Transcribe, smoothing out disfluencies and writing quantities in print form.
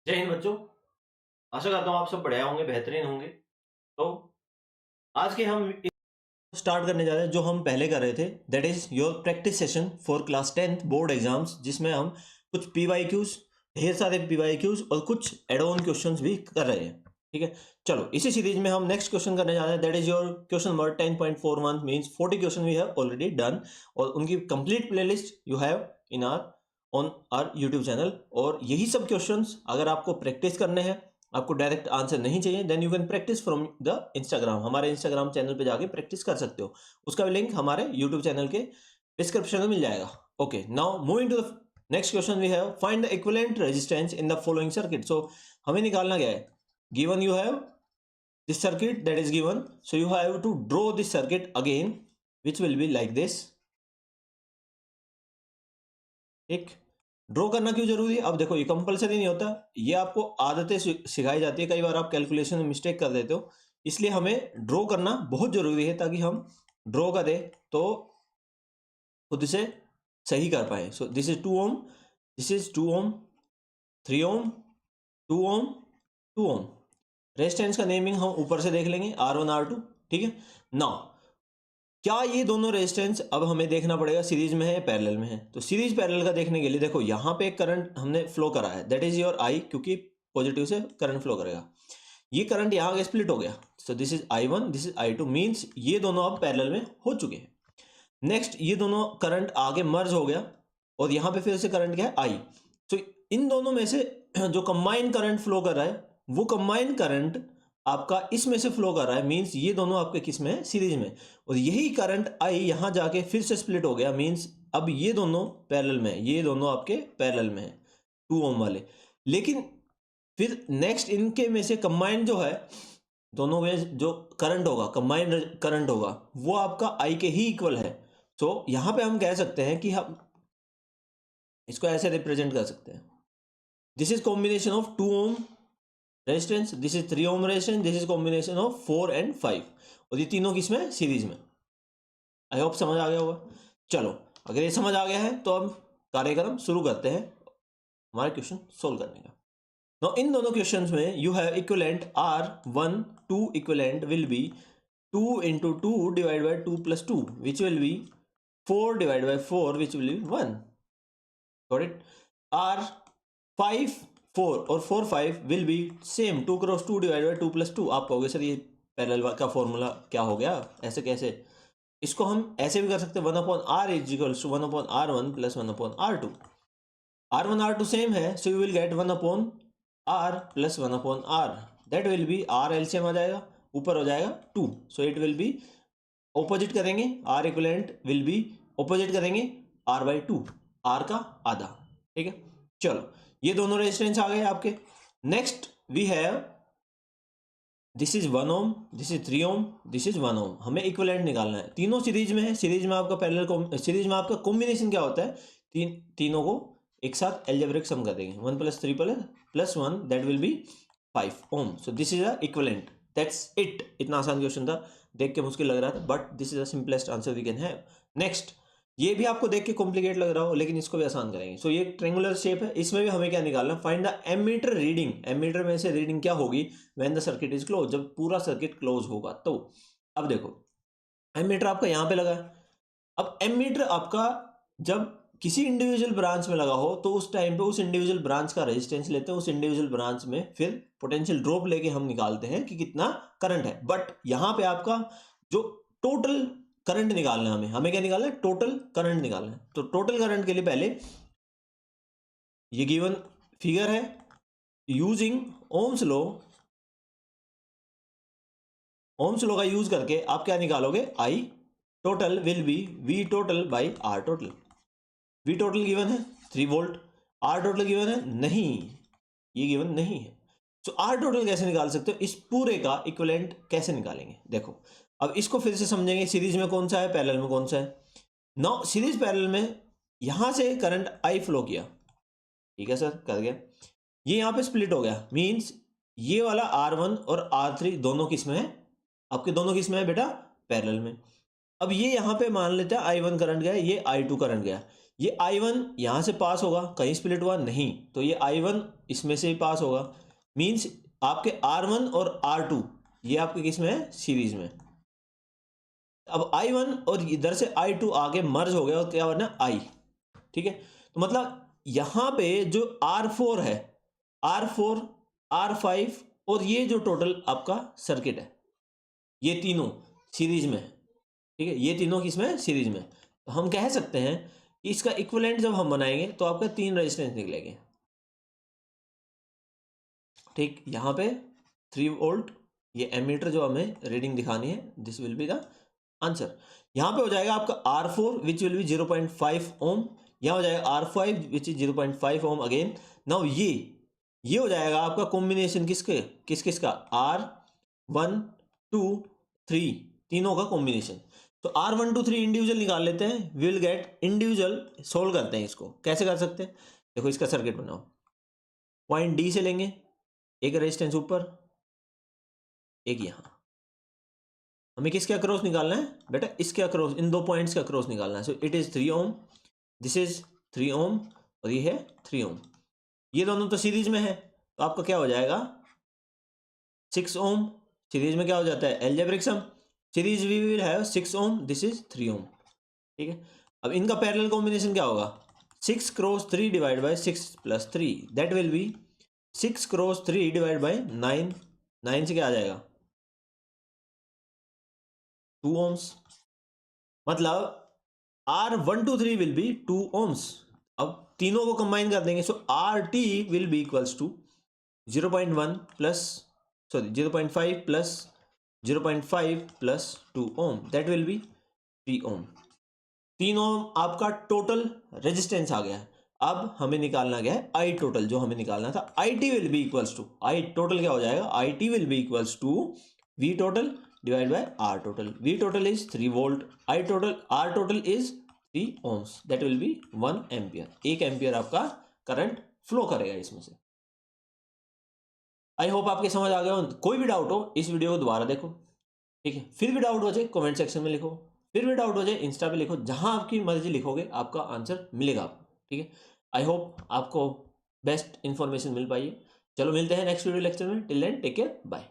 जय हिंद बच्चों। आशा करता हूँ आप सब बढ़िया होंगे, बेहतरीन होंगे। तो आज के हम स्टार्ट करने जा रहे हैं जो हम पहले कर रहे थे, that is your practice session for class 10th board exams, जिसमें हम कुछ पीवाईक्यूज, ढेर सारे पीवाईक्यूज और कुछ एड ऑन क्वेश्चंस भी कर रहे हैं। ठीक है, चलो इसी सीरीज में हम नेक्स्ट क्वेश्चन करने जा रहे हैं, that is your question number 10.41 means 40 question we have already done, और उनकी complete playlist you have in our on our YouTube channel. और यही सब क्वेश्चंस अगर आपको प्रैक्टिस करने हैं, आपको डायरेक्ट आंसर नहीं चाहिए, then you can practise from the Instagram. हमारे इंस्टाग्राम चैनल पे जाके प्रैक्टिस कर सकते हो, उसका भी लिंक हमारे यूट्यूब चैनल के डिस्क्रिप्शन में मिल जाएगा। Okay, now moving to the next question we have, find the equivalent resistance in the following circuit. So हमें निकालना क्या है, given you have this circuit that is given, so you have to draw this circuit again which will be like this. ठीक, draw करना क्यों जरूरी है? अब देखो ये कंपलसरी नहीं होता, ये आपको आदतें सिखाई जाती है, कई बार आप कैलकुलेशन में मिस्टेक कर देते हो, इसलिए हमें ड्रॉ करना बहुत जरूरी है ताकि हम ड्रॉ करें तो खुद से सही कर पाए। So this is 2 ohm, this is 2 ohm, 3 ohm, 2 ohm, 2 ohm. Resistance का नेमिंग हम ऊपर से देख लेंगे, R1 R2। ठीक है, नाउ क्या ये दोनों रेजिस्टेंस अब हमें देखना पड़ेगा सीरीज में है या पैरेलल में है? तो सीरीज पैरेलल का देखने के लिए देखो यहाँ पे एक करंट हमने फ्लो करा है, दैट इज योर I, क्योंकि पॉजिटिव से करंट फ्लो करेगा। ये करंट यहाँ का स्प्लिट हो गया, सो this is I1, this is I2, means ये दोनों अब पैरेलल में हो चुके हैं। नेक्स्ट ये दोनों करंट आगे मर्ज हो गया और यहाँ पे फिर से करंट क्या है, I। तो इन दोनों में से जो कंबाइन करंट फ्लो कर रहा है, वो कंबाइन करंट आपका इसमें से फ्लो कर रहा है, मींस ये दोनों आपके किस में है, सीरीज में। और यही करंट I यहाँ जाके फिर से स्प्लिट हो गया, मींस अब ये दोनों पैरेलल में है, ये दोनों आपके पैरेलल में है 2 ओम वाले। लेकिन फिर नेक्स्ट इनके में से कंबाइन जो है, दोनों में जो करंट होगा, कंबाइंड करंट होगा, वो आपका I के ही इक्वल है। तो यहाँ पे हम कह सकते हैं कि हम इसको ऐसे रिप्रेजेंट कर सकते हैं, this is combination of 2 ohm resistance, this is 3 ohm resistance, this is combination of 4 and 5, और ये तीनों किसमें, सीरीज में। आई होप समझ आ गया होगा। चलो अगर ये समझ आ गया है तो अब कार्यक्रम शुरू करते हैं हमारे क्वेश्चन सोल्व करने का। नाउ इन दोनों क्वेश्चंस में you have equivalent R1 2 equivalent will B 2 into 2 divided by 2 plus 2 which will be 4 divided by 4 which will be 1. Got it? R5 4 और 4 5 will be same 2 cross 2 divided by 2 plus 2। आप कहोगे sir ये parallel का formula क्या हो गया, ऐसे कैसे? इसको हम ऐसे भी कर सकते हैं, 1/r is equal to 1/r1 plus 1/r2। R1 R2 same है, so you will get 1/r plus 1/r, that will be r LCM आ जाएगा, ऊपर हो जाएगा 2, so it will be opposite करेंगे, R equivalent will be opposite करेंगे R/2, R का आधा। ठीक है, चलो ये दोनों रेजिस्टेंस आ गए आपके। Next we have this is 1 ohm, this is 3 ohm, this is 1 ohm. हमें इक्विवेलेंट निकालना है, तीनों सीरीज में है। सीरीज में आपका पैरेलल, सीरीज में आपका कॉम्बिनेशन क्या होता है, तीनों को एक साथ अलजेब्रिक सम कर देंगे, 1 + 3 + 1 that will be 5 ohm. So this is a equivalent, that's it. इतना आसान क्वेश्चन था, देख के मुश्किल लग रहा था, but this is the simplest answer we can have. Next, ये भी आपको देख के कॉम्प्लिकेट लग रहा हो लेकिन इसको भी आसान करेंगे। सो ये ट्रेंगुलर शेप है, इसमें भी हमें क्या निकालना, find the ammeter reading. Ammeter में से रीडिंग क्या होगी when the circuit is close, जब पूरा सर्किट क्लोज होगा। तो अब देखो एमीटर आपका यहाँ पे लगा है, अब एमीटर आपका जब किसी इंडिविजुअल ब्रांच में लगा हो तो उस टाइम पे उस इंडिविजुअल ब्रांच का रेजिस्टेंस लेते हैं, उस इंडिविजुअल ब्रांच में फिर पोटेंशियल ड्रॉप लेके हम निकालते हैं कि कितना करंट है। बट यहाँ पे आपका जो टोटल करंट निकालना है, हमें क्या निकालना है, टोटल करंट निकालना है। तो टोटल करंट के लिए पहले ये गिवन फिगर है, using Ohm's law, Ohm's law का यूज करके आप क्या निकालोगे, I total will be V total by R total. V total given है 3 वोल्ट, आर टोटल गिवन है नहीं, ये गिवन नहीं है। तो आर टोटल कैसे निकाल सकते हो, इस पूरे का इक्विवेलेंट कैसे निकालेंगे, देखो अब इसको फिर से समझेंगे, सीरीज में कौन सा है, पैरेलल में कौन सा है। नाउ सीरीज पैरेलल में यहां से करंट आई फ्लो किया, ठीक है सर कर गया, ये यहां पे स्प्लिट हो गया, मींस ये वाला R1 और R3 दोनों किस में है, आपके दोनों किस में है बेटा, पैरेलल में। अब ये यहां पे मान लेते हैं I1 करंट गया, ये I2 करंट गया, ये I1 यहाँ से पास होगा, कहीं स्प्लिट हुआ नहीं, तो ये I1 इसमें से ही पास होगा, मीन्स आपके R1 और R2 ये आपके किस में है, सीरीज में। अब I1 और इधर से I2 आगे मर्ज हो गया और क्या बना, I, ठीक है। तो मतलब यहाँ पे जो R4 है, R4, R5 और ये जो टोटल आपका सर्किट है, ये तीनों सीरीज में है, ठीक है, ये तीनों किसमें, सीरीज में। तो हम कह सकते हैं कि इसका इक्विवेलेंट जब हम बनाएंगे तो आपका 3 रेजिस्टेंस निकलेंगे, ठीक। यहाँ पे 3 वोल्ट, ये एमीटर जो हमें रीडिंग दिखानी है, this will be the answer. यहाँ पे हो जाएगा आपका R4 विच विल बी 0.5 ओम, यहाँ हो जाएगा R5 which is 0.5 ohm again. Now ये हो जाएगा आपका कॉम्बिनेशन किसके, किस का, R1 2 3 तीनों का कॉम्बिनेशन। तो R1 2 3 इंडिविजुअल निकाल लेते हैं, we will get individual, solve करते हैं इसको। कैसे कर सकते हैं, देखो इसका सर्किट बनाओ, पॉइंट डी से लेंगे, एक रेजिस्टेंस ऊपर, एक यहाँ, हमें किसके अक्रॉस निकालना है बेटा, इसके अक्रॉस, इन दो पॉइंट्स के अक्रॉस निकालना है। So it is 3 ohm, this is 3 ohm और ये है 3 ओम, ये दोनों तो सीरीज में है, तो आपका क्या हो जाएगा 6 ओम। सीरीज में क्या हो जाता है, algebraic sum, series we will have 6 ohm, this is 3 ohm, ठीक है। अब इनका पैरेलल कॉम्बिनेशन क्या होगा, 6 cross 3 divide by 6 plus 3, that will be 6 cross 3 divide by 9, 9 से क्या आ जाएगा 2 ओम्स, मतलब R123 विल बी 2 ओम्स। अब तीनों को कंबाइन कर देंगे, so RT will be equals to 0.1 plus, sorry 0.5 plus 0.5 plus 2 ohm, that will be 3 ohm. 3 ohm आपका टोटल रेजिस्टेंस आ गया है। अब हमें निकालना गया है आई टोटल, जो हमें निकालना था, IT will be equals to, I total क्या हो जाएगा, IT will be equals to V total divide by R total. V total is 3 volt, I total, R total is 3 ohms, that will be 1 ampere, 1 ampere आपका current flow करेगा इसमें से। I hope आपके समझ आ गया हो। कोई भी डाउट हो इस वीडियो को दोबारा देखो, ठीक है। फिर भी डाउट हो जाए कमेंट सेक्शन में लिखो, फिर भी डाउट हो जाए इंस्टा पे लिखो, जहां आपकी मर्जी लिखोगे आपका आंसर मिलेगा आपको, ठीक है। आई होप आपको बेस्ट इंफॉर्मेशन मिल पाई है। चलो मिलते हैं नेक्स्ट वीडियो लेक्चर में, till then take care, bye.